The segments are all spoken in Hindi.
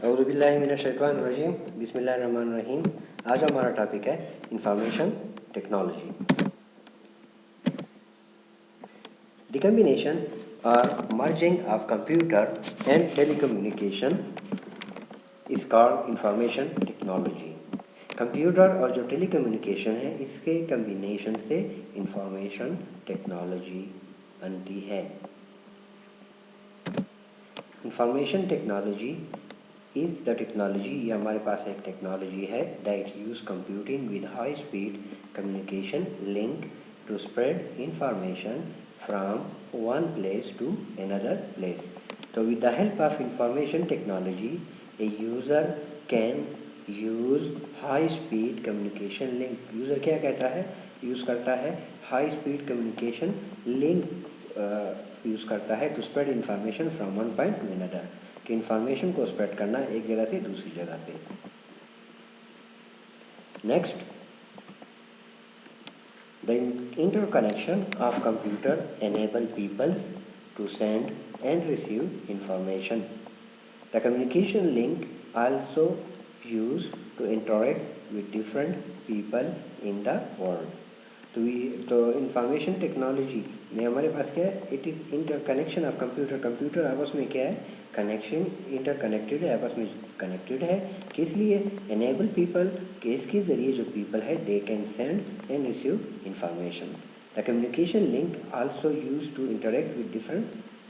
औज़ुबिल्लाहिमिनश्शैतानिर्रजीम बिस्मिल्लाहिर्रहमानिर्रहीम। आज हमारा टॉपिक है इंफॉर्मेशन टेक्नोलॉजी। द कम्बिनेशन और merging of computer and telecommunication इस कॉल्ड इंफॉर्मेशन टेक्नोलॉजी। कंप्यूटर और जो टेलीकम्युनिकेशन है इसके कम्बिनेशन से इंफॉर्मेशन टेक्नोलॉजी बनती है। Information technology is the technology, ये हमारे पास एक टेक्नोलॉजी है that use computing with high speed communication link to spread information from one place to another place. तो with the help of information technology a user can use high speed communication link. User क्या कहता है, यूज़ करता है high speed communication link use करता है to spread information from one point to another, कि इंफॉर्मेशन को स्प्रेड करना एक जगह से दूसरी जगह पे। Next, the interconnection of computer enable peoples to send and receive information. The communication link also use to interact with different people in the world. तो इंफॉर्मेशन टेक्नोलॉजी में हमारे पास क्या है, it is interconnection of computer. Computer आपस में क्या है, कनेक्शन, इंटरकनेक्टेड है, आपस में कनेक्टेड है। किस लिए, एनेबल पीपल, कि इसके ज़रिए जो पीपल है they can send and receive information. The communication link also use to interact with different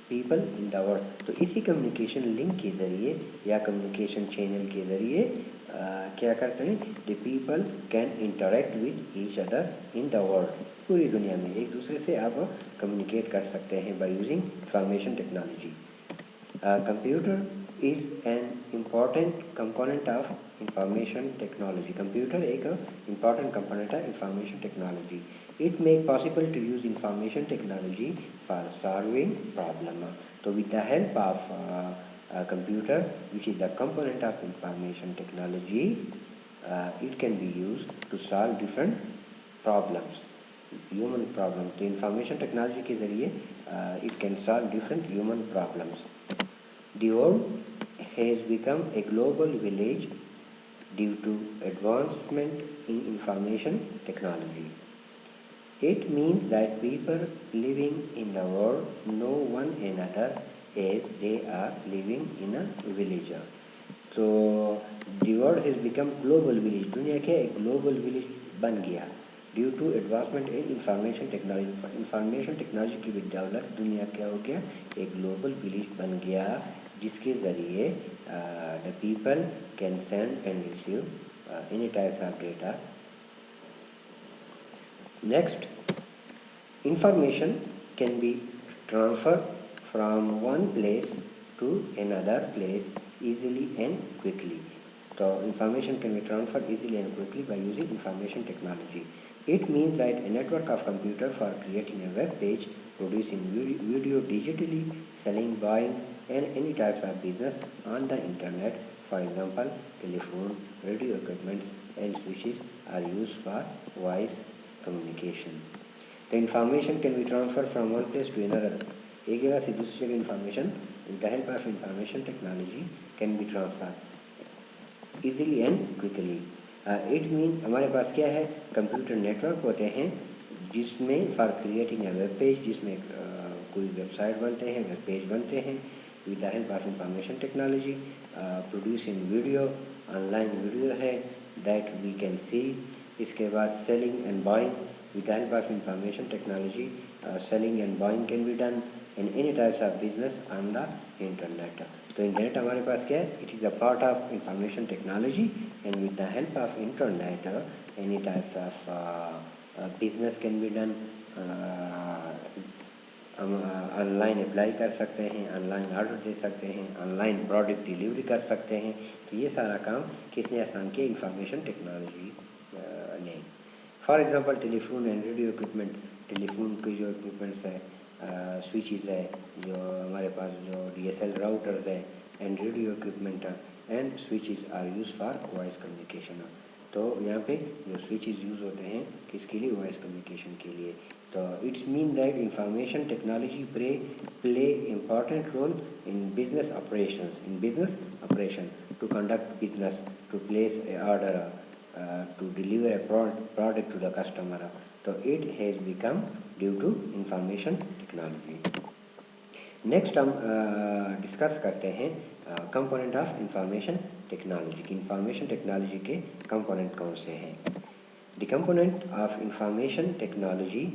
people in the world. तो इसी कम्युनिकेशन लिंक के ज़रिए या कम्युनिकेशन चैनल के ज़रिए क्या करते हैं, the people can interact with each other in the world. पूरी दुनिया में एक दूसरे से आप कम्युनिकेट कर सकते हैं by using information technology. Computer is an important component of information technology. Computer एक इम्पॉर्टेंट कंपोनेंट है information technology. It make possible to use information technology for solving problem. तो with the help of computer, which is the component of information technology, it can be used to solve different problems, human problems. तो information technology के ज़रिए it can solve different human problems. The world has become a global village due to advancement in information technology. It means that people living in the world know one another as they are living in a village. तो the world has become global village, दुनिया क्या एक global village बन गया due to advancement in information technology. Information technology की बदौलत दुनिया क्या हो गया, एक ग्लोबल विलेज बन गया, जिसके ज़रिए the people can send and receive any types of data. Next, information can be transferred from one place to another place easily and quickly. So information can be transferred easily and quickly by using information technology. It means that a network of computer for creating a web page, producing video digitally, selling, buying, and any types of business on the internet. For example, telephone, radio equipments, and switches are used for voice communication. The information can be transferred from one place to another. एक जगह से दूसरी जगह information with the help of information technology can be transferred easily and quickly. It means हमारे पास क्या है, कंप्यूटर नेटवर्क होते हैं जिसमें for creating a web page, जिसमें कोई वेबसाइट बनते हैं, वेब पेज बनते हैं with the help of information technology. Producing video, online video है दैट वी कैन सी। इसके बाद selling and buying with the help of information technology, selling and buying can be done in any types of business on the internet. तो इंटरनेट हमारे पास क्या है, it is a part of information technology, and with the help of internet any types of business can be done. हम ऑनलाइन अप्लाई कर सकते हैं, ऑनलाइन ऑर्डर दे सकते हैं, ऑनलाइन प्रोडक्ट डिलीवरी कर सकते हैं। तो ये सारा काम किसने आसान किया, इंफॉर्मेशन टेक्नोलॉजी ने। For example telephone and radio equipment, telephone के जो इक्विपमेंट्स है, स्विचेस है, जो हमारे पास जो DSL राउटर्स है, and radio equipment and switches are use for voice communication. तो यहाँ पे जो स्विचेस यूज़ होते हैं किसके लिए, वॉइस कम्युनिकेशन के लिए। तो it's mean that information technology play important role in business operation to conduct business, to place a order, to deliver a product to the customer. So it has become due to information technology. Next हम डिस्कस करते हैं कंपोनेंट ऑफ इंफॉर्मेशन टेक्नोलॉजी की। इंफॉर्मेशन टेक्नोलॉजी के कंपोनेंट कौन से हैं? The component of information technology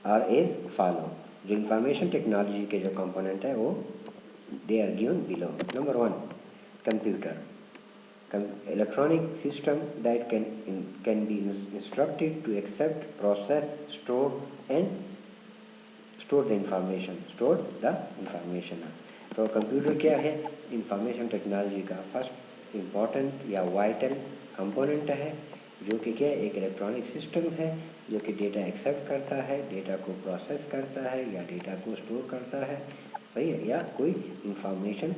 are as follow. जो इंफॉर्मेशन टेक्नोलॉजी के जो कंपोनेंट है वो they are given below. Number 1, computer, electronic system that can be instructed to accept, process, store the information। तो कंप्यूटर क्या है? इंफॉर्मेशन टेक्नोलॉजी का फर्स्ट इम्पॉर्टेंट या वाइटल कंपोनेंट है, जो कि क्या, एक इलेक्ट्रॉनिक सिस्टम है जो कि डेटा एक्सेप्ट करता है, डेटा को प्रोसेस करता है या डेटा को स्टोर करता है, सही है, या कोई इंफॉर्मेशन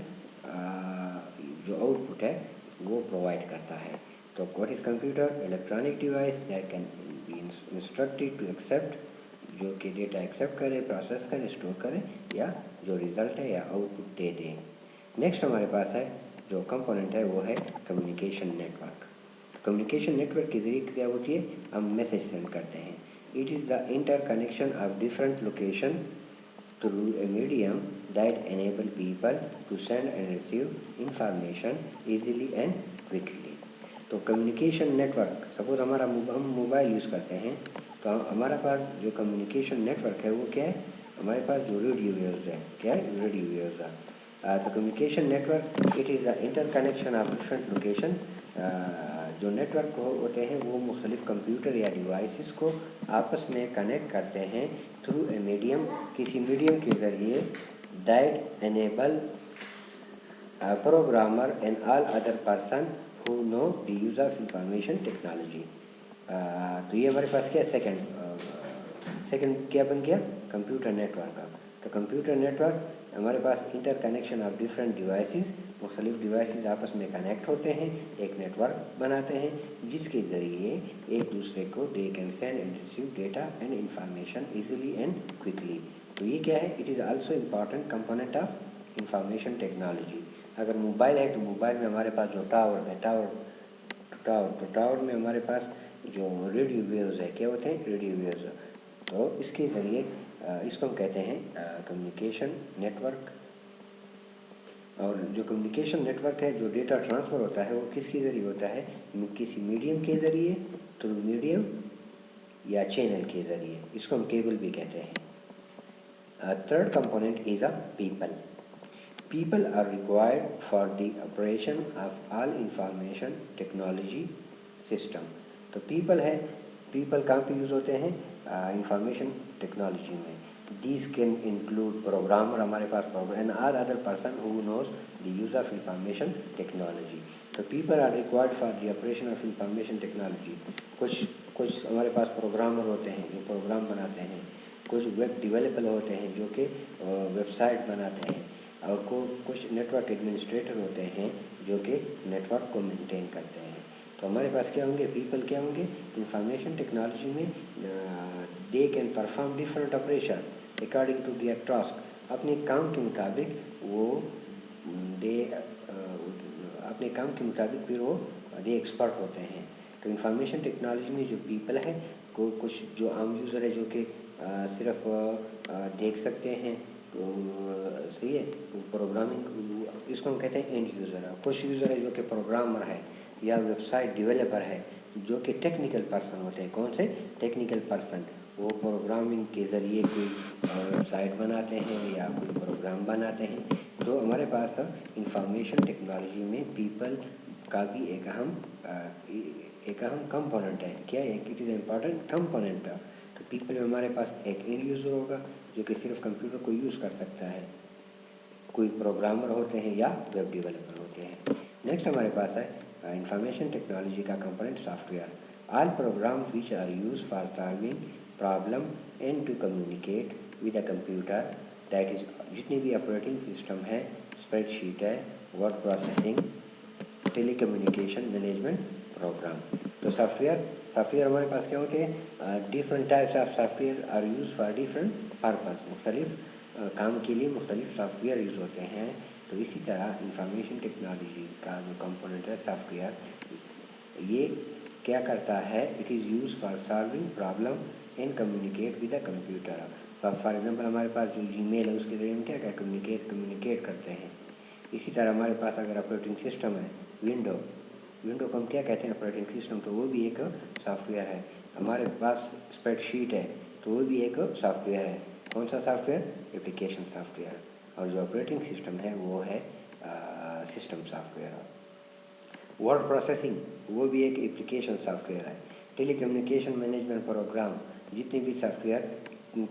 जो आउटपुट है वो प्रोवाइड करता है। तो what is computer? Electronic device that can be instructed to accept, जो कि डेटा एक्सेप्ट करे, प्रोसेस करे, स्टोर करे या जो रिज़ल्ट है या आउटपुट दे दे। नेक्स्ट हमारे पास है जो कंपोनेंट है वो है कम्युनिकेशन नेटवर्क। कम्युनिकेशन नेटवर्क के ज़रिए क्या होती है? हम मैसेज सेंड करते हैं। It is the inter connection of different location through a medium that enable people to send and receive information easily and quickly। तो कम्युनिकेशन नेटवर्क, सपोज हम मोबाइल यूज़ करते हैं, तो हमारे पास जो कम्युनिकेशन नेटवर्क है वो क्या है? हमारे पास जो रेडियो वेव्स है, क्या है? रेडियो वेव्स है। तो communication network it is the inter connection of different location. जो नेटवर्क होते हैं वो मुख्तलिफ कंप्यूटर या डिवाइसेस को आपस में कनेक्ट करते हैं थ्रू ए मीडियम, किसी मीडियम के ज़रिए, that enable programmer and all other person who know the use of information technology. तो ये हमारे पास क्या सेकंड क्या बन गया? कंप्यूटर नेटवर्क का। तो कंप्यूटर नेटवर्क हमारे पास inter connection of different devices, मुख्तलिफ डिवाइसेस आपस में कनेक्ट होते हैं, एक नेटवर्क बनाते हैं जिसके ज़रिए एक दूसरे को दे can send and receive data and information easily and quickly. तो ये क्या है? It is also important component of information technology. अगर मोबाइल है तो मोबाइल में हमारे पास जो टावर है, टावर में हमारे पास जो रेडियो वेव्स है, क्या होते हैं? Radio waves. तो इसके ज़रिए इसको हम कहते हैं कम्युनिकेशन नेटवर्क। और जो कम्युनिकेशन नेटवर्क है, जो डेटा ट्रांसफ़र होता है वो किसके ज़रिए होता है? किसी मीडियम के ज़रिए, थ्रू मीडियम या चैनल के ज़रिए, इसको हम केबल भी कहते हैं। Third component is a people. People are required for the operation of all information technology system। तो people है, people कहाँ पे यूज़ होते हैं? इंफॉर्मेशन टेक्नोलॉजी में। These can include programmer, हमारे पास programmer and all other person who knows the use of information technology। तो people are required for the operation of information technology। कुछ हमारे पास प्रोग्रामर होते हैं जो प्रोग्राम बनाते हैं, कुछ वेब डेवलपर होते हैं जो कि वेबसाइट बनाते हैं, और कुछ नेटवर्क एडमिनिस्ट्रेटर होते हैं जो कि नेटवर्क को मेंटेन करते हैं। तो हमारे पास क्या होंगे? पीपल क्या होंगे? इंफॉर्मेशन टेक्नोलॉजी में they can perform different operation according to their task. अपने काम के मुताबिक वो अपने काम के मुताबिक फिर वो दे एक्सपर्ट होते हैं। तो इंफॉर्मेशन टेक्नोलॉजी में जो पीपल है, कुछ जो आम यूज़र है जो कि सिर्फ देख सकते हैं, सही है, प्रोग्रामिंग, इसको हम कहते हैं एंड यूज़र। कुछ यूज़र है जो कि प्रोग्रामर है या वेबसाइट डेवलपर है जो कि टेक्निकल पर्सन होते हैं। कौन से? Technical person. वो प्रोग्रामिंग के ज़रिए कोई वेबसाइट बनाते हैं या कोई प्रोग्राम बनाते हैं। तो हमारे पास इंफॉर्मेशन टेक्नोलॉजी में पीपल का भी एक अहम कंपोनेंट है। क्या है? It is important component. तो पीपल में हमारे पास एक एंड यूज़र होगा जो कि सिर्फ कंप्यूटर को यूज़ कर सकता है, कोई प्रोग्रामर होते हैं या वेब डेवलपर होते हैं। नेक्स्ट हमारे पास है इंफॉर्मेशन टेक्नोलॉजी का component software. All programs which are use for solving problem and to communicate with a computer, that is जितनी भी ऑपरेटिंग सिस्टम है, स्प्रेडशीट है, word processing, telecommunication management program. तो तो सॉफ्टवेयर हमारे पास क्या होते हैं, different types of software are use for different purpose, मुख्तलिफ काम के लिए मुख्तलिफ सॉफ्टवेयर यूज़ होते हैं। तो इसी तरह इंफॉर्मेशन टेक्नोलॉजी का जो कंपोनेंट है सॉफ्टवेयर, ये क्या करता है, it is use for solving problem and communicate with the computer. For example हमारे पास जो जीमेल है उसके जरिए हम क्या कम्युनिकेट करते हैं। इसी तरह हमारे पास अगर ऑपरेटिंग सिस्टम है विंडो को हम क्या कहते हैं, ऑपरेटिंग सिस्टम, तो वो भी एक सॉफ्टवेयर है। हमारे पास स्प्रेडशीट है तो वो भी एक सॉफ्टवेयर है। कौन सा सॉफ्टवेयर, एप्लीकेशन सॉफ्टवेयर। और जो ऑपरेटिंग सिस्टम है वो है सिस्टम सॉफ्टवेयर। वर्ड प्रोसेसिंग वो भी एक एप्लीकेशन सॉफ्टवेयर है। टेलीकम्युनिकेशन मैनेजमेंट प्रोग्राम, जितने भी सॉफ्टवेयर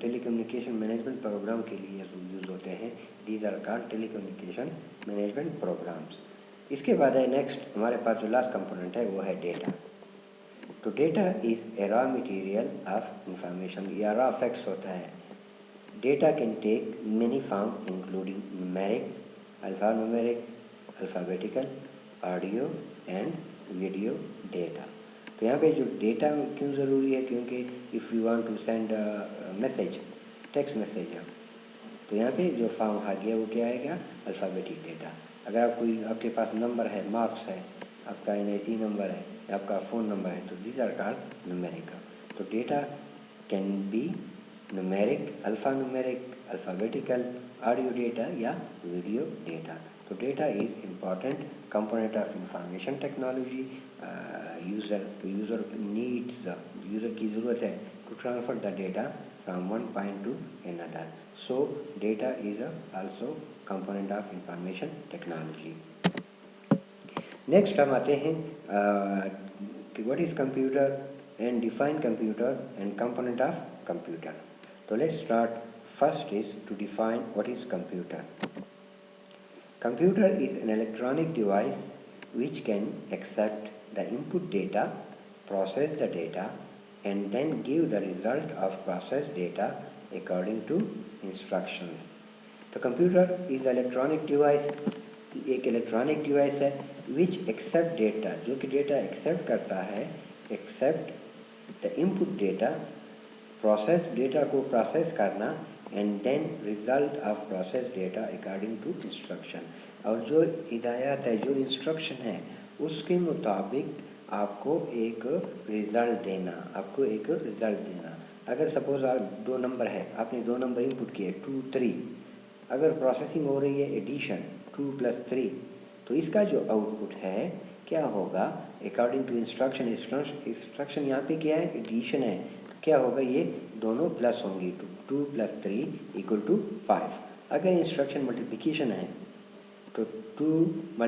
टेलीकम्युनिकेशन मैनेजमेंट प्रोग्राम के लिए यूज़ होते हैं, these are called telecommunication management programs. इसके बाद है नेक्स्ट हमारे पास जो लास्ट कंपोनेंट है वो है डेटा। तो data is a raw material of information, या रॉ फैक्ट्स होता है। Data can take many form including numeric, alphanumeric, alphabetical, audio and video data. तो यहाँ पे जो डेटा क्यों ज़रूरी है, क्योंकि if you want to send message, text message है, तो यहाँ पे जो फॉर्म आ गया वो क्या आएगा, अल्फ़ाबेटिक डेटा। अगर आप कोई आपके पास नंबर है, मार्क्स है, आपका NIC नंबर है, आपका फ़ोन नंबर है, तो दीज आर कॉल्ड न्यूमेरिकल। तो data can be numeric, alphanumeric, alphabetical, audio data या वीडियो डेटा। तो data is important component of information technology. User needs, user की ज़रूरत है to transfer the data from one point to another. So data is also component of information technology. Next हम आते हैं कि what is computer and define computer and component of computer. तो let's start. First is to define what is computer. Computer is an electronic device which can accept the input data, process the data, and then give the result of processed data according to instructions. तो कंप्यूटर इज इलेक्ट्रॉनिक डिवाइस, एक इलेक्ट्रॉनिक डिवाइस है विच एक्सेप्ट डेटा, जो कि डेटा एक्सेप्ट करता है, accept the input data, process data को प्रोसेस करना, and then result of process data according to instruction. और जो हिदायत है, जो इंस्ट्रक्शन है, उसके मुताबिक आपको एक रिज़ल्ट देना, अगर सपोज दो नंबर है, आपने दो नंबर इनपुट किए 2, 3, अगर प्रोसेसिंग हो रही है एडिशन 2 + 3, तो इसका जो आउटपुट है क्या होगा, अकॉर्डिंग टू इंस्ट्रक्शन यहाँ पे क्या है, एडिशन है, तो क्या होगा, ये दोनों प्लस होंगी, 2 + 3 = 5। अगर इंस्ट्रक्शन मल्टीप्लिकेशन है तो 2 ×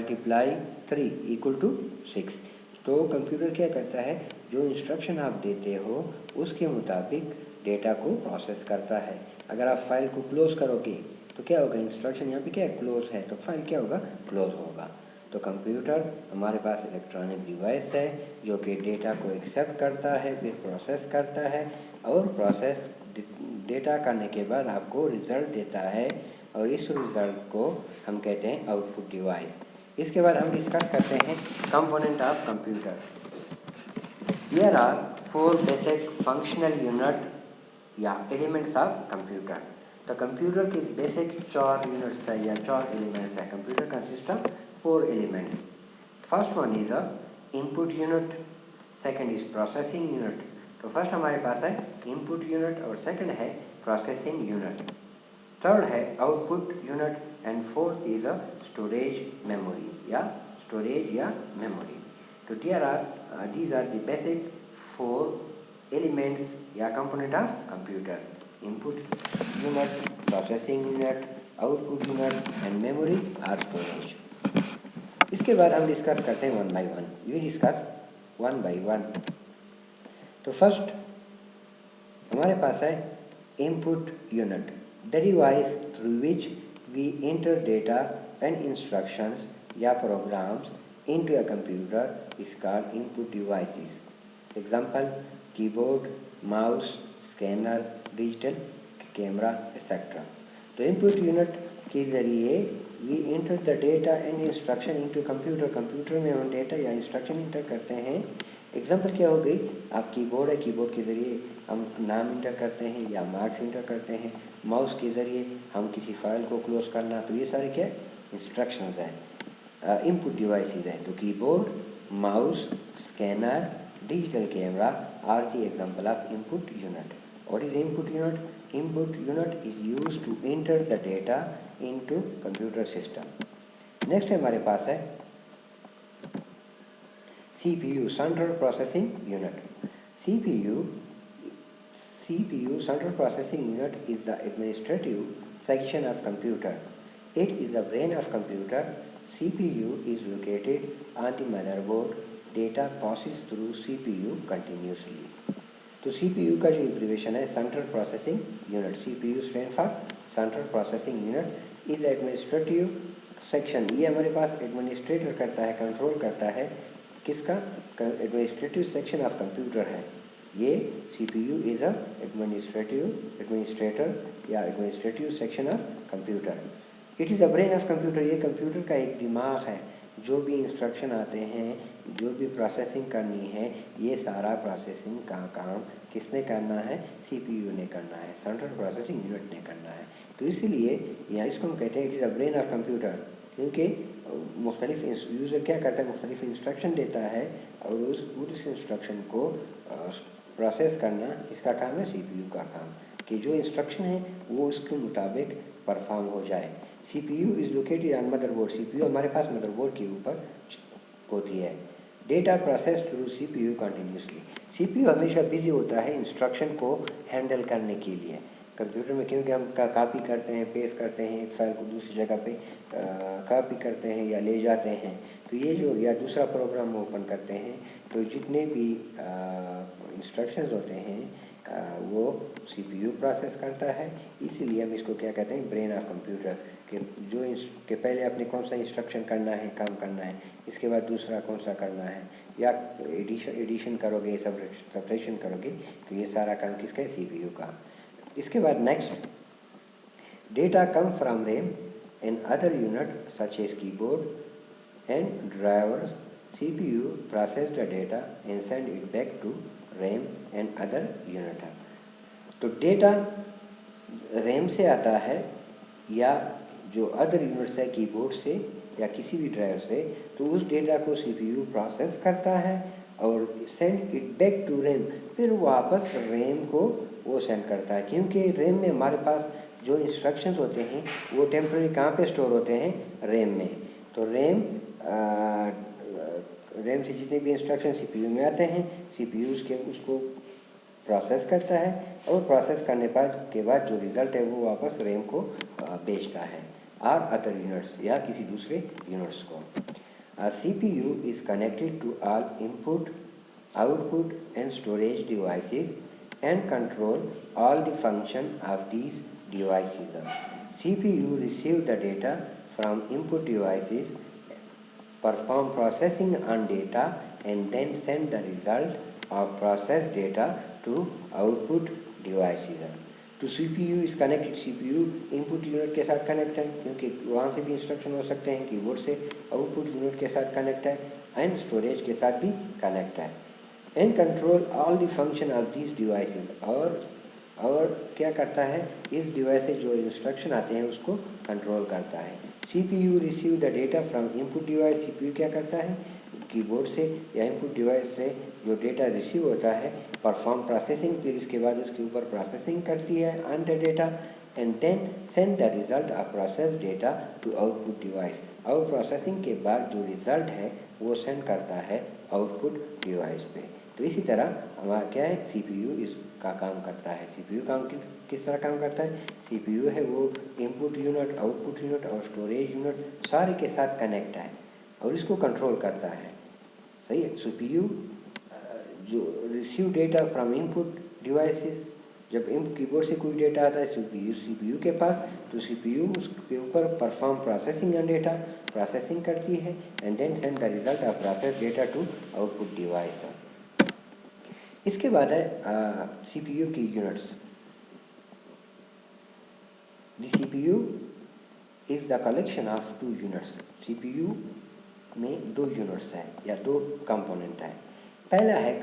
3 = 6। तो कंप्यूटर क्या करता है, जो इंस्ट्रक्शन आप देते हो उसके मुताबिक डेटा को प्रोसेस करता है। अगर आप फाइल को क्लोज करोगे तो क्या होगा, इंस्ट्रक्शन यहाँ पे क्या है, क्लोज है, तो फाइल क्या होगा, क्लोज होगा। तो कंप्यूटर हमारे पास इलेक्ट्रॉनिक डिवाइस है जो कि डेटा को एक्सेप्ट करता है, फिर प्रोसेस करता है, और प्रोसेस डेटा करने के बाद आपको रिज़ल्ट देता है, और इस रिज़ल्ट को हम कहते हैं आउटपुट डिवाइस। इसके बाद हम डिस्कस करते हैं component of computer. Here are 4 basic functional unit या एलिमेंट्स ऑफ कंप्यूटर। तो कंप्यूटर के बेसिक 4 यूनिट्स है या 4 एलिमेंट्स है। Computer consist of 4 elements. First one is a input unit, second is processing unit. तो फर्स्ट हमारे पास है इनपुट यूनिट और सेकंड है प्रोसेसिंग यूनिट, थर्ड है output unit, and fourth is a storage या मेमोरी। तो these are the basic 4 elements या component of computer: input unit, processing unit, output unit and memory or storage। इसके बाद हम डिस्कस करते हैं one by one. We discuss one by one. तो फर्स्ट हमारे पास है input unit, the device through which we enter data and instructions या programs into a computer is called input devices. Example: keyboard, mouse, scanner, digital camera, etc. तो input unit के ज़रिए we enter the data and instruction into computer। Computer में हम डेटा या इंस्ट्रक्शन इंटर करते हैं एग्जाम्पल क्या हो गई, आप कीबोर्ड है, कीबोर्ड के ज़रिए हम नाम इंटर करते हैं या मार्क्स इंटर करते हैं, माउस के ज़रिए हम किसी फाइल को क्लोज करना, तो ये सारे क्या इंस्ट्रक्शंस हैं, इनपुट डिवाइसेस हैं। तो keyboard, mouse, scanner, digital camera are the example of input unit. What is input unit? Input unit is used to enter the data into computer system. Next हमारे पास है CPU, Central Processing Unit. CPU, CPU, Central Processing Unit is the administrative section of computer. It is the brain of computer. CPU is located on the motherboard. Data passes through CPU continuously. तो CPU का जो एब्रीवेशन है central processing unit, CPU stand for central processing unit is administrative section. ये हमारे पास एडमिनिस्ट्रेटर करता है, कंट्रोल करता है किसका, एडमिनिस्ट्रेटिव सेक्शन ऑफ कंप्यूटर है ये। CPU इज अ एडमिनिस्ट्रेटर या administrative section of computer. It is the brain of computer, ये कंप्यूटर का एक दिमाग है। जो भी इंस्ट्रक्शन आते हैं, जो भी प्रोसेसिंग करनी है, ये सारा प्रोसेसिंग का काम किसने करना है, CPU ने करना है, सेंट्रल प्रोसेसिंग यूनिट ने करना है। तो इसीलिए यहाँ इसको हम कहते हैं it is the brain of computer, क्योंकि मुख्तलिफ यूज़र क्या करता है, मुख्तलिफ इंस्ट्रक्शन देता है और उस इंस्ट्रक्शन को प्रोसेस करना इसका काम है CPU का काम, कि जो इंस्ट्रक्शन है वो उसके मुताबिक परफॉर्म हो जाए। CPU is located on motherboard, CPU हमारे पास मदरबोर्ड के ऊपर होती है। Data process through CPU continuously, CPU हमेशा बिजी होता है इंस्ट्रक्शन को हैंडल करने के लिए कंप्यूटर में, क्योंकि हम कॉपी करते हैं, पेस्ट करते हैं, एक फाइल को दूसरी जगह पे कॉपी करते हैं या ले जाते हैं, तो ये जो या दूसरा प्रोग्राम ओपन करते हैं, तो जितने भी इंस्ट्रक्शंस होते हैं वो CPU प्रोसेस करता है। इसीलिए हम इसको क्या कहते हैं, ब्रेन ऑफ कंप्यूटर, कि जो के पहले आपने कौन सा इंस्ट्रक्शन करना है, काम करना है, इसके बाद दूसरा कौन सा करना है, या एडिशन करोगे, सब्ट्रैक्शन करोगे, तो ये सारा काम किसका है, CPU का। इसके बाद next, data come from RAM and other unit such as keyboard and drivers. CPU process the data and send it back to RAM and other unit। तो डेटा रैम से आता है या जो अदर यूनिट्स है कीबोर्ड से या किसी भी ड्राइवर से, तो उस डेटा को CPU प्रोसेस करता है और send it back to RAM, फिर वापस रैम को वो सेंड करता है, क्योंकि रैम में हमारे पास जो इंस्ट्रक्शंस होते हैं वो टेम्प्रेरी कहाँ पे स्टोर होते हैं, रैम में। तो रैम से जितने भी इंस्ट्रक्शन CPU में आते हैं, CPU उसको प्रोसेस करता है और प्रोसेस करने के बाद जो रिज़ल्ट है वो वापस रैम को भेजता है और अदर यूनिट्स या किसी दूसरे यूनिट्स को। CPU is connected to all input, output and storage devices and control all the function of these devices. CPU receive the data from input devices, perform processing on data and then send the result of processed data to output devices। तो CPU is connected, CPU input unit के साथ कनेक्ट है, क्योंकि वहाँ से भी इंस्ट्रक्शन हो सकते हैं, कीबोर्ड से आउटपुट यूनिट के साथ कनेक्ट है एंड स्टोरेज के साथ भी कनेक्ट है, and control all the function of these devices. और क्या करता है, इस डिवाइस से जो इंस्ट्रक्शन आते हैं उसको कंट्रोल करता है। CPU receive the data from input device, CPU क्या करता है, कीबोर्ड से या इनपुट डिवाइस से जो डेटा रिसीव होता है, परफॉर्म प्रोसेसिंग, फिर इसके बाद उसके ऊपर प्रोसेसिंग करती है on the data and then send the result of process data to output device. और प्रोसेसिंग के बाद जो रिजल्ट है वो सेंड करता है आउटपुट डिवाइस पे। तो इसी तरह हमारा क्या है, CPU इसका काम करता है। CPU काम किस तरह काम करता है, CPU है वो इनपुट यूनिट, आउटपुट यूनिट और स्टोरेज यूनिट सारे के साथ कनेक्ट है और इसको कंट्रोल करता है, सही है। CPU जो receive data from input devices, जब कीबोर्ड से कोई डेटा आता है CPU के पास, तो CPU उसके ऊपर perform processing on data, processing करती है and then send the result of process data to output device. इसके बाद है CPU की units. The CPU is the collection of two units. CPU में दो यूनिट्स हैं या दो कंपोनेंट हैं। पहला है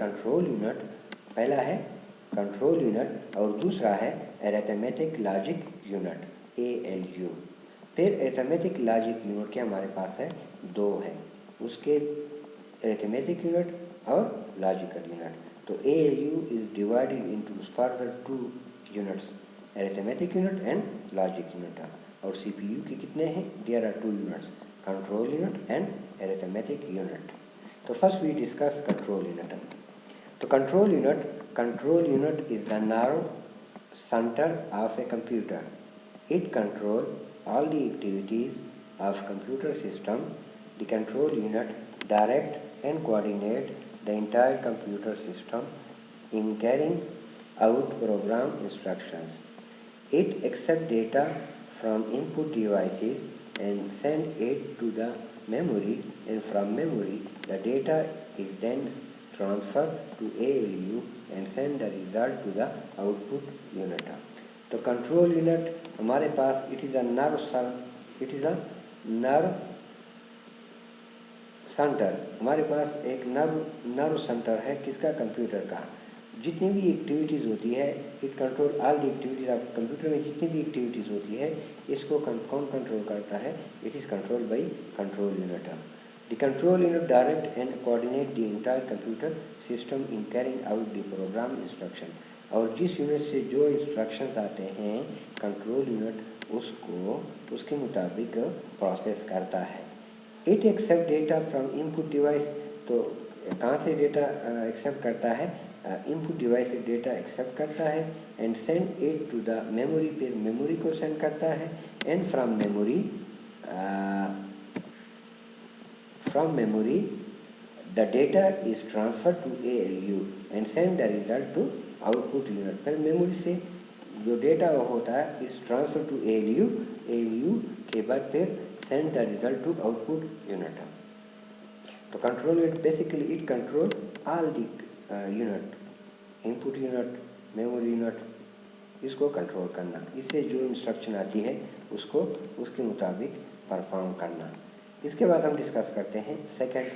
कंट्रोल यूनिट और दूसरा है अरिथमेटिक लॉजिक यूनिट ALU। फिर अरिथमेटिक लॉजिक यूनिट के हमारे पास है दो है, उसके अरिथमेटिक यूनिट और लॉजिकल यूनिट। तो ALU is divided into further two units, arithmetic unit and logic unit. और CPU के कितने हैं? There are two units, control unit and arithmetic unit. तो first we discuss control unit. तो control unit is the nerve center of a computer. It controls all the activities of computer system. The control unit direct and coordinate the entire computer system in carrying out program instructions. It accepts data from input devices and send it to the memory, and from memory the data is then transferred to ALU and send the result to the output unit. तो कंट्रोल यूनिट हमारे पास it is a nerve centre. हमारे पास एक नर्व सेंटर है किसका? कंप्यूटर का। जितनी भी एक्टिविटीज़ होती है, it control all the activities of computer में जितनी भी एक्टिविटीज़ होती है इसको कौन कंट्रोल करता है? It is control by control unit. The control unit direct and coordinate the entire computer system in carrying out the programme instruction. और जिस यूनिट से जो इंस्ट्रक्शंस आते हैं कंट्रोल यूनिट उसको उसके मुताबिक प्रोसेस करता है। It accept data from input device. तो कहाँ से डेटा एक्सेप्ट करता है? इनपुट डिवाइस से डेटा एक्सेप्ट करता है and send it to the memory, फिर मेमोरी को सेंड करता है and from memory the data is transfer to ALU and send the result to output unit. फिर मेमोरी से जो डेटा होता है इज ट्रांसफर टू ALU के बाद फिर send the result to output unit. तो control unit basically it control all the unit, input unit, memory unit, इसको कंट्रोल करना, इससे जो इंस्ट्रक्शन आती है उसको उसके मुताबिक परफॉर्म करना। इसके बाद हम डिस्कस करते हैं सेकंड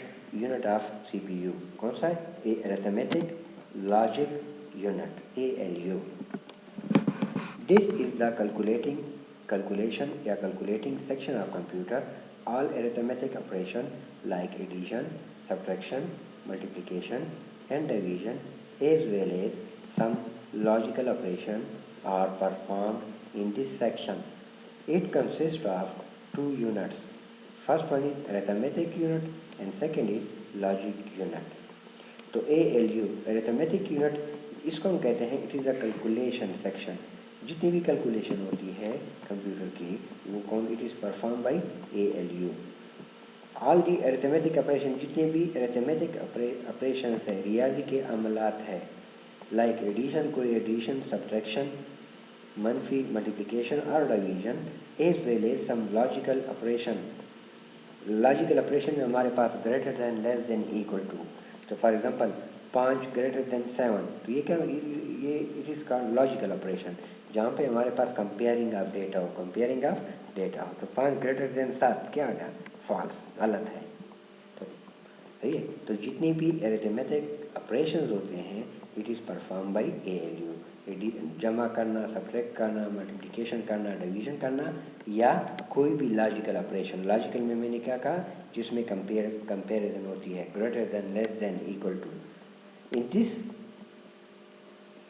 यूनिट ऑफ CPU। कौन सा है? Arithmetic logic unit ALU। This is the calculating section of computer. All arithmetic operation like addition, subtraction, multiplication and division as well as some logical operation are performed in this section. It consists of two units. First one is arithmetic unit and second is logic unit. तो ALU arithmetic unit इसको हम कहते हैं it is a calculation section. जितनी भी कैलकुलेशन होती है कंप्यूटर की वो कौन? It is perform by ALU। All the arithmetic operation, जितने भी अरिथमेटिक ऑपरेशन है, रियाजी के अमलात है, लाइक एडिशन, कोई एडिशन, सब्ट्रैक्शन, मनफी, मल्टीप्लिकेशन और division, as well as some logical operation. Logical operation में हमारे पास greater than, less than, equal to. तो फॉर एग्जांपल 5 ग्रेटर देन 7, तो ये क्या? ये it is called logical operation, जहाँ पे हमारे पास कंपेयरिंग ऑफ डेटा हो। तो 5 ग्रेटर देन 7 क्या आ गया? फॉल्स, गलत है। तो सही है। तो जितनी भी अरिथमेटिक ऑपरेशंस होते हैं it is perform by ALU। जमा करना, सब्ट्रैक्ट करना, मल्टीप्लिकेशन करना, डिवीजन करना या कोई भी लॉजिकल ऑपरेशन। लॉजिकल में मैंने क्या कहा? जिसमें कंपेरिजन होती है, greater than, less than, equal to. In this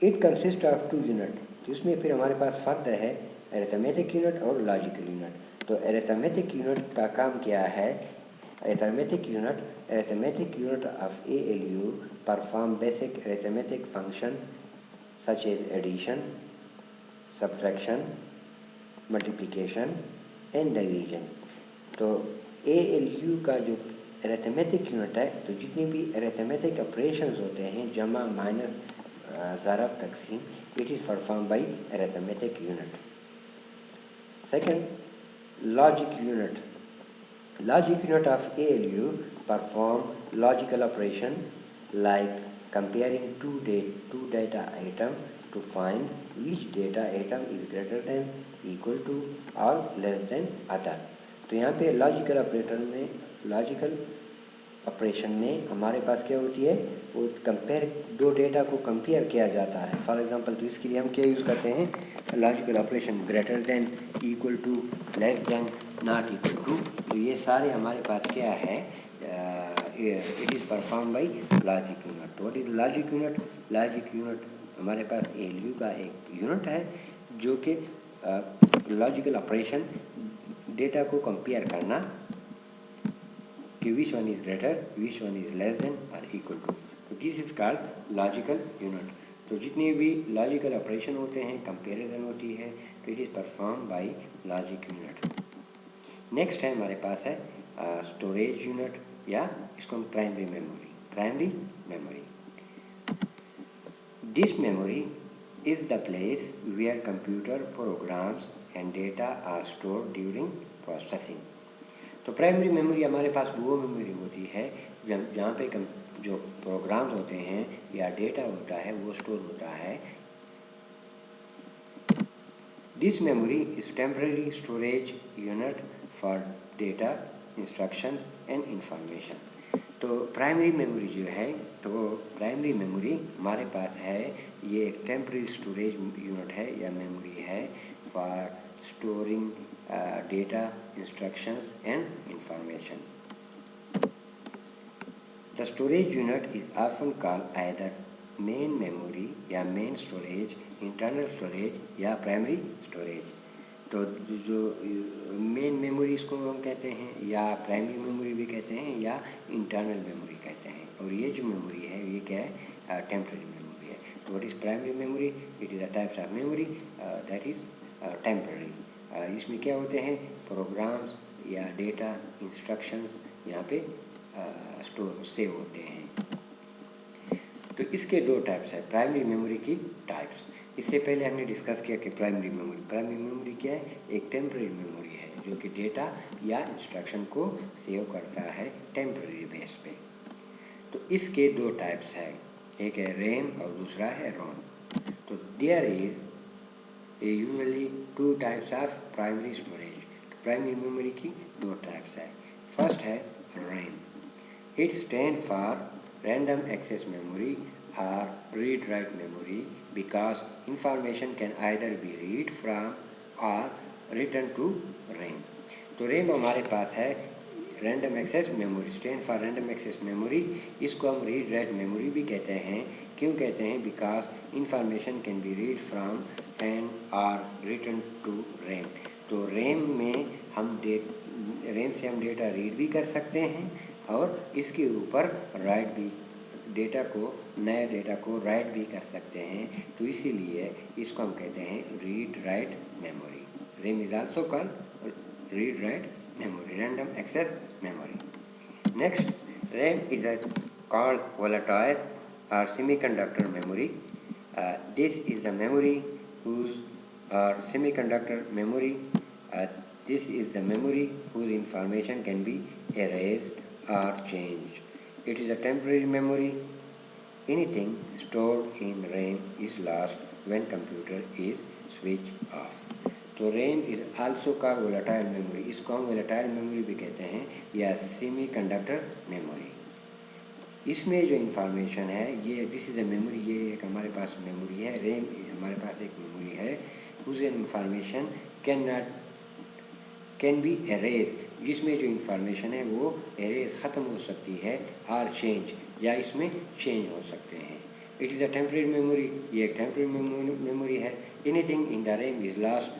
it consist of two unit. तो इसमें फिर हमारे पास फ़र्क है अरिथमेटिक यूनिट और लॉजिकल यूनिट। तो अरिथमेटिक यूनिट का काम क्या है? Arithmetic unit of ALU perform basic arithmetic function such as addition, subtraction, multiplication and division। तो ALU का जो अरिथमेटिक यूनिट है, तो जितनी भी अरिथमेटिक ऑपरेशंस होते हैं, जमा, माइनस, ज़रब, तकसीम, it is perform by arithmetic unit. Second, logic unit of ALU perform logical operation like comparing two data item to find which data item is greater than, equal to or less than other। तो यहाँ पे लॉजिकल ऑपरेटर में लॉजिकल ऑपरेशन में हमारे पास क्या होती है, वो कंपेयर, दो डेटा को कंपेयर किया जाता है। फॉर एग्जांपल, तो इसके लिए हम क्या यूज़ करते हैं, logical operation greater than, equal to, less than, not equal to. तो ये सारे हमारे पास क्या है, it is perform by logic unit. What is logic unit? Logic unit हमारे पास ALU का एक यूनिट है जो कि लॉजिकल ऑपरेशन, डेटा को कंपेयर करना कि which one is greater, which one is less than और इक्वल टू। तो this is called logical unit. तो जितने भी लॉजिकल ऑपरेशन होते हैं, कंपेरिजन होती है, तो it is perform by logic unit. Next है हमारे पास है स्टोरेज यूनिट, या इसको हम primary memory, primary memory. This memory is the place where computer programs and data are stored during processing। तो प्राइमरी मेमोरी हमारे पास वो मेमोरी होती है जहाँ पे जो प्रोग्राम्स होते हैं या डेटा होता है वो स्टोर होता है। This memory is temporary storage unit for data, instructions and information. तो प्राइमरी मेमोरी जो है, तो वो प्राइमरी मेमोरी हमारे पास है, ये एक टेम्पररी स्टोरेज यूनिट है या मेमोरी है for storing data, instructions and information। The storage unit is often called either main memory या main storage, internal storage या primary storage। तो जो मेन मेमोरी इसको हम कहते हैं, या प्राइमरी मेमोरी भी कहते हैं, या इंटरनल मेमोरी कहते हैं। और ये जो मेमोरी है ये क्या है, टेम्पररी मेमोरी है। तो what is primary memory? It is a types of memory that is temporary. इसमें क्या होते हैं, प्रोग्राम्स या डेटा, इंस्ट्रक्शंस यहाँ पे स्टोर सेव होते हैं। तो इसके दो टाइप्स है, प्राइमरी मेमोरी की टाइप्स। इससे पहले हमने डिस्कस किया कि प्राइमरी मेमोरी क्या है, एक टेम्पररी मेमोरी है जो कि डेटा या इंस्ट्रक्शन को सेव करता है टेम्पररी बेस पे। तो इसके दो टाइप्स है, एक है रैम और दूसरा है रोम। तो there is usually two types of primary storage. Primary memory की दो टाइप्स है। फर्स्ट है RAM. It stand for random access memory or read write memory because information can either be read from or written to RAM। तो RAM हमारे पास है random access memory, stand for random access memory. इसको हम रीड राइट मेमोरी भी कहते हैं। क्यों कहते हैं? Because information can be read from and are written to RAM. तो रैम से हम डेटा रीड भी कर सकते हैं और इसके ऊपर राइट भी, डेटा को, नए डेटा को राइट भी कर सकते हैं। तो इसीलिए इसको हम कहते हैं read write memory. RAM is also called read write memory, random access memory। Next, RAM is called volatile or semiconductor memory। This is the memory whose semiconductor memory। This is the memory whose information can be erased or changed। It is a temporary memory। Anything stored in RAM is lost when computer is switched off। तो RAM is also called volatile memory. इसको हम वोलेटाइल मेमोरी भी कहते हैं या सेमी कंडक्टर मेमोरी। इसमें जो इंफॉर्मेशन है ये, दिस इज़ अ मेमोरी, ये एक हमारे पास मेमोरी है। रैम हमारे पास एक मेमोरी है, उस इंफॉर्मेशन कैन बी एरेज, जिसमें जो इंफॉर्मेशन है वो एरेज ख़त्म हो सकती है, और चेंज, या इसमें चेंज हो सकते हैं। It is a temporary memory, ये एक टेम्परेरी मेमोरी है। Anything in the RAM is lost.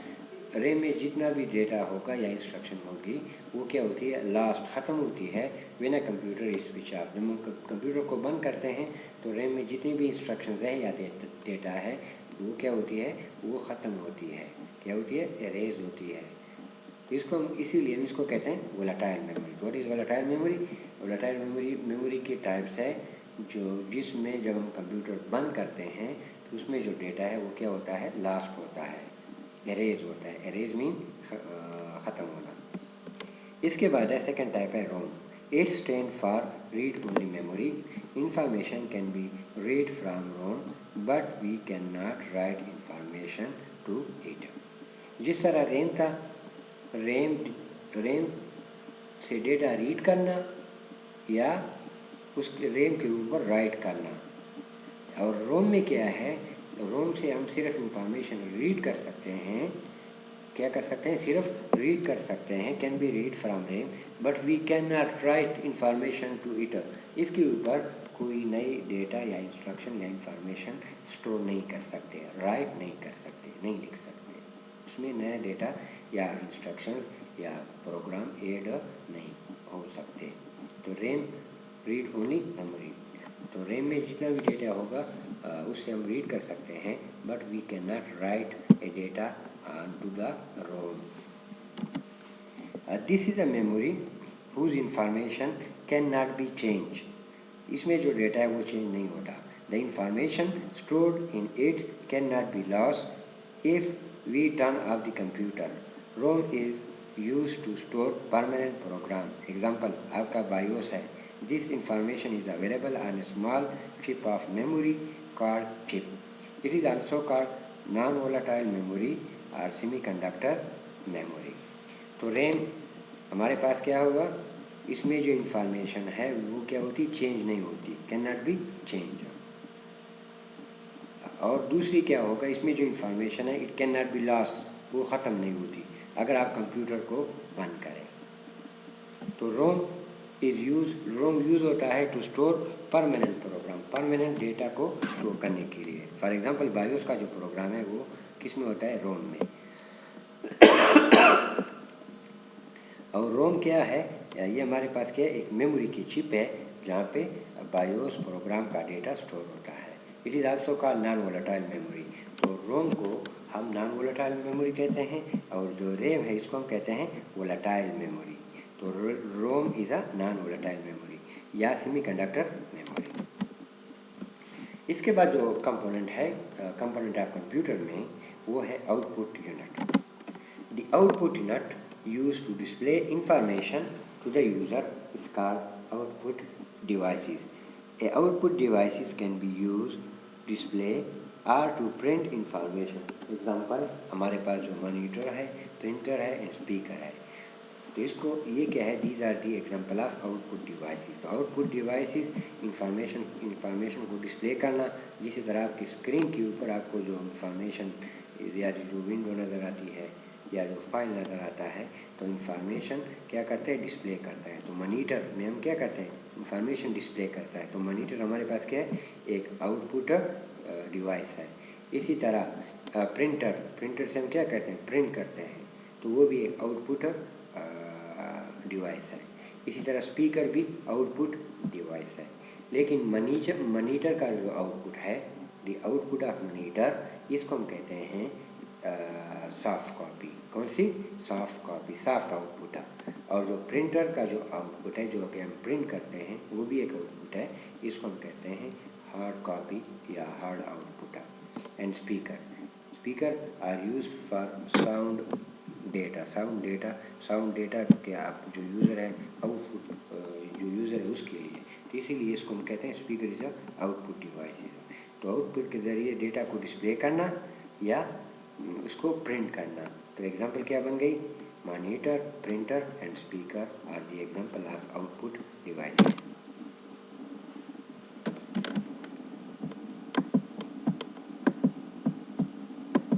RAM में जितना भी डेटा होगा या इंस्ट्रक्शन होगी वो क्या होती है, लास्ट, ख़त्म होती है when a computer is switch off. जब हम कंप्यूटर को बंद करते हैं तो रैम में जितनी भी इंस्ट्रक्शंस है या डेटा है वो क्या होती है, वो ख़त्म होती है। क्या होती है? एरेज होती है। तो इसको हम इसीलिए हम इसको कहते हैं volatile memory. What is volatile memory? Volatile memory की टाइप्स है जिसमें जब हम कंप्यूटर बंद करते हैं तो उसमें जो डेटा है वो क्या होता है, लास्ट होता है, एरेज होता है। एरेज मीन ख़त्म होना। इसके बाद है सेकेंड टाइप है ROM. It stand for read only memory. Information can be read from ROM but we can not write information to it. जिस तरह रैम था, रैम से डेटा रीड करना या उस रैम के ऊपर राइट करना। और रोम में क्या है, रोम से हम सिर्फ इंफॉर्मेशन रीड कर सकते हैं। क्या कर सकते हैं? सिर्फ रीड कर सकते हैं, can be read from RAM, but we can not write information to it. इसके ऊपर कोई नई डेटा या इंस्ट्रक्शन या इंफॉर्मेशन स्टोर नहीं कर सकते, राइट नहीं कर सकते, नहीं लिख सकते। उसमें नया डेटा या इंस्ट्रक्शन या प्रोग्राम ऐड नहीं हो सकते। तो रैम रीड ओनली मेमोरी। तो रैम में जितना भी डेटा होगा उससे हम रीड कर सकते हैं, but we can not write a data to the ROM. This is a memory whose information can not be change. इसमें जो डेटा है वो चेंज नहीं होता। The information stored in it can not be loss if we turn off the computer. ROM is use to store permanent program. Example, आपका बायोस है। This information is available on a small chip of memory called chip. It is also called non-volatile memory or semiconductor memory. तो रैम हमारे पास क्या होगा, इसमें जो इंफॉर्मेशन है वो क्या होती, चेंज नहीं होती, कैन नॉट बी चेंज। और दूसरी क्या होगा, इसमें जो इंफॉर्मेशन है it can not be loss, वो ख़त्म नहीं होती अगर आप कंप्यूटर को बंद करें। तो रोम यूज़ होता है to store permanent program, permanent data को स्टोर करने के लिए। फॉर एग्जांपल, बायोस का जो प्रोग्राम है वो किस में होता है, रोम में। और रोम क्या है, ये हमारे पास क्या है, एक मेमोरी की चिप है जहाँ पे बायोस प्रोग्राम का डेटा स्टोर होता है। It is also called non volatile memory. तो रोम को हम नॉन वोलेटाइल मेमोरी कहते हैं, और जो रैम है इसको हम कहते हैं वोलेटाइल मेमोरी। तो ROM is a non volatile memory या सेमीकंडक्टर मेमोरी। इसके बाद जो कंपोनेंट है, कंपोनेंट ऑफ कंप्यूटर में, वो है output unit. The output unit used to display information to the user is called output devices. A output devices can be used to display or to print information. Example, हमारे पास जो मॉनिटर है, प्रिंटर है, स्पीकर है। तो इसको ये क्या है, these are the example of output devices. Output devices information को डिस्प्ले करना, जिस तरह आपकी स्क्रीन के ऊपर आपको जो इंफॉर्मेशन या जो विंडो नज़र आती है या जो फाइल नज़र आता है, तो इंफॉर्मेशन क्या करता है, डिस्प्ले करता है। तो मॉनिटर में हम क्या करते हैं, इंफॉर्मेशन डिस्प्ले करता है। तो मॉनिटर हमारे पास क्या है, एक आउटपुट डिवाइस है। इसी तरह प्रिंटर से हम क्या करते हैं, प्रिंट करते हैं, तो वो भी एक आउटपुट डिवाइस है। इसी तरह स्पीकर भी आउटपुट डिवाइस है। लेकिन मॉनिटर का जो आउटपुट है, द आउटपुट ऑफ मॉनिटर, इसको हम कहते हैं सॉफ्ट कॉपी। कौन सी, सॉफ्ट कॉपी, सॉफ्ट आउटपुट है। और जो प्रिंटर का जो आउटपुट है, जो कि हम प्रिंट करते हैं, वो भी एक आउटपुट है, इसको हम कहते हैं हार्ड कॉपी या हार्ड आउटपुट है। And speaker are use for sound data के आप जो यूज़र है, आउटपुट जो यूज़र है उसके लिए, तो इसीलिए इसको हम कहते हैं speaker is a output device. तो आउटपुट के ज़रिए डेटा को डिस्प्ले करना या उसको प्रिंट करना। तो एग्जांपल क्या बन गई, monitor, printer and speaker are the example of output devices.